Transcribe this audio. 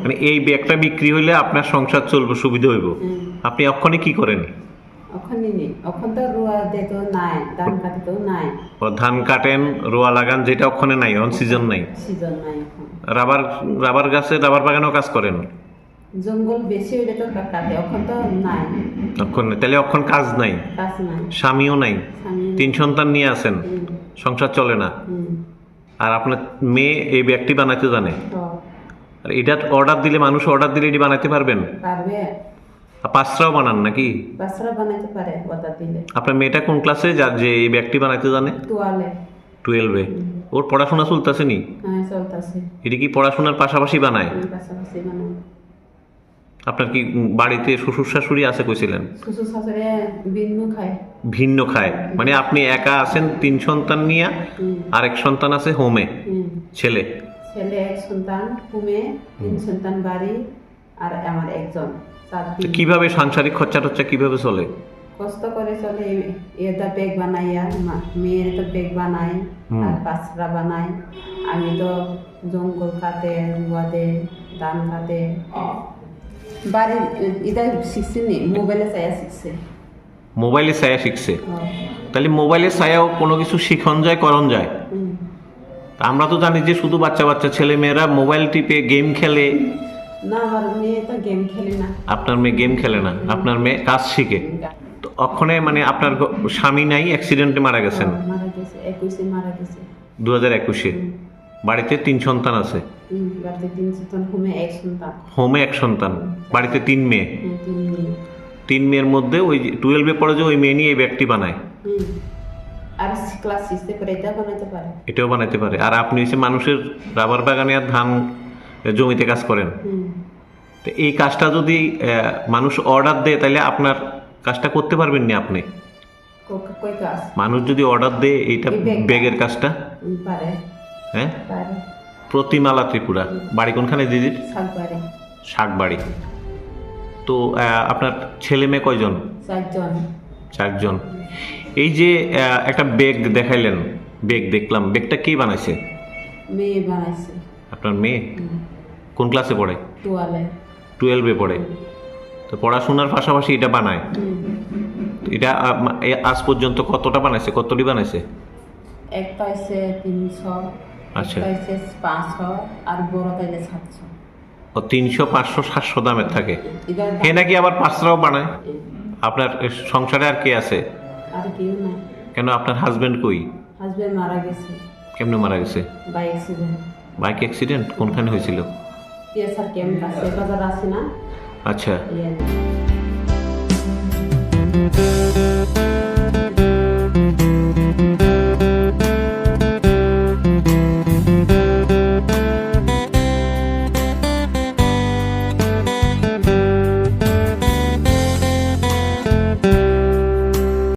মানে এই ব্যাগটা বিক্রি হইলে আপনার সংসার চলবে, সুবিধা হইব। আপনি অক্ষণে কি করেন? ওখানে নেই, ওখান তো রোয়া দিতে নাই, ধান কাটতেও নাই। ধান কাটেন, রোয়া লাগান, যেটা অক্ষণে নাই, অন সিজন নাই। সিজন নাই এখন। রাবার রাবার গাছে, রাবার বাগানেও কাজ করেন? জঙ্গল বেশি হইলে তো কাটে, এখন তো নাই। অক্ষণে তাহলে অক্ষণ কাজ নাই, কাজ নাই, স্বামীও নাই, স্বামী 3 সন্তান নিয়ে আছেন, সংসার চলে না। আর আপনার মেয়ে এই ব্যাগটি বানাইতে জানে। আর এটা অর্ডার দিলে, মানুষ অর্ডার দিলে এটি বানাইতে পারবেন? পারবে। পাঁচরাও বানান নাকি? বাচ্চারা বানাইতে পারে অর্ডার দিলে। আপনার মেয়েটা কোন ক্লাসে যার যে এই ব্যাগটি বানাইতে জানে? 12-এ। ওর পড়াশোনা চলতেছে নি? হ্যাঁ, চলতেছে। এটি কি পড়াশোনার পাশাপাশি বানায়? পাশাপাশি বানায়। আপনার কি বাড়িতে শ্বশুর শাশুড়ি আছে কইছিলেন? শ্বশুর শাশুড়ি ভিন্ন খায়। ভিন্ন খায় মানে আপনি একা আছেন 3 সন্তান নিয়ে, আর এক সন্তান আছে হোমে, ছেলে? ছেলে 1 সন্তান, হোমে 3 সন্তান বাড়ি, আর আমার একজন। কিভাবে সাংসারিক খরচা টরচা কিভাবে চলে? কষ্ট করে চলে। এটা ব্যাগ বানাইয়া, মেয়ের তো ব্যাগ বানাই, আর পাঁচরা বানাই। আমি তো জঙ্গল কাটে, রুয়া দে, ধান কাটে। বাড়ি এটা শিখছি নি, মোবাইলে চাইয়া শিখছে। মোবাইলে ছায়া শিখছে? তাহলে মোবাইলে ছায়াও কোনো কিছু শিখন যায়, করণ যায়। আমরা তো জানি যে শুধু বাচ্চা বাচ্চা ছেলে মেয়েরা মোবাইল টিপে গেম খেলে। না, আমার মেয়ে তো গেম খেলে না। আপনার মেয়ে গেম খেলে না, আপনার মেয়ে কাজ শিখে। তো অক্ষণে মানে আপনার স্বামী নাই, অ্যাক্সিডেন্টে মারা গেছেন? মারা গেছে, 21-এ মারা গেছে। 2021-এ। বাড়িতে 3 সন্তান আছে? বাড়িতে 3 সন্তান, হোমে 1 সন্তান। হোমে 1 সন্তান, বাড়িতে 3 মেয়ে। 3 মেয়ে। 3 মেয়ের মধ্যে ওই 12-এ পড়ে যে ওই মেয়ে নিয়ে এই ব্যাগটি বানায়। আর ক্লাস 6-এ পড়ে এটা বানাতে পারে। এটাও বানাতে পারে। আর আপনি হচ্ছে মানুষের রাবার বাগানে আর ধান জমিতে কাজ করেন। তো এই কাজটা যদি মানুষ অর্ডার দেয়, তাহলে আপনার কাজটা করতে পারবেন না আপনি? কই কাজ? মানুষ যদি অর্ডার দেয় এইটা ব্যাগের কাজটা? পারে। হ্যাঁ, পারে। প্রতিমালা ত্রিপুরা। বাড়ি কোনখানে দিদির? শাকবাড়ি। শাকবাড়ি। তো আপনার ছেলে মেয়ে কয়জন? 4 জন। 4 জন। এই যে একটা ব্যাগ দেখাইলেন, ব্যাগ দেখলাম, ব্যাগটা কে বানাইছে? মেয়ে বানাইছে। আপনার মেয়ে কোন ক্লাসে পড়ে? 12-এ পড়ে। তো পড়াশোনার পাশাপাশি এটা বানায়। এটা আজ পর্যন্ত কতটা বানাইছে, কতটি বানাইছে? একটা আছে 300, আচ্ছা, একটা আছে 500, আর বড় তাইলে 700। ও 300, 500, 700 দামের থাকে। হে নাকি আবার পাঁচরাও বানায়? আপনার সংসারে আর কে আছে? আর কেউ নাই। কেন, আপনার হাজবেন্ড কই? হাজবেন্ড মারা গেছে। কেমনে মারা গেছে? Bike accident. Bike accident? কোনখানে হয়েছিল? টিএসআর ক্যাম্প আছে, বাজার আছে না? আচ্ছা।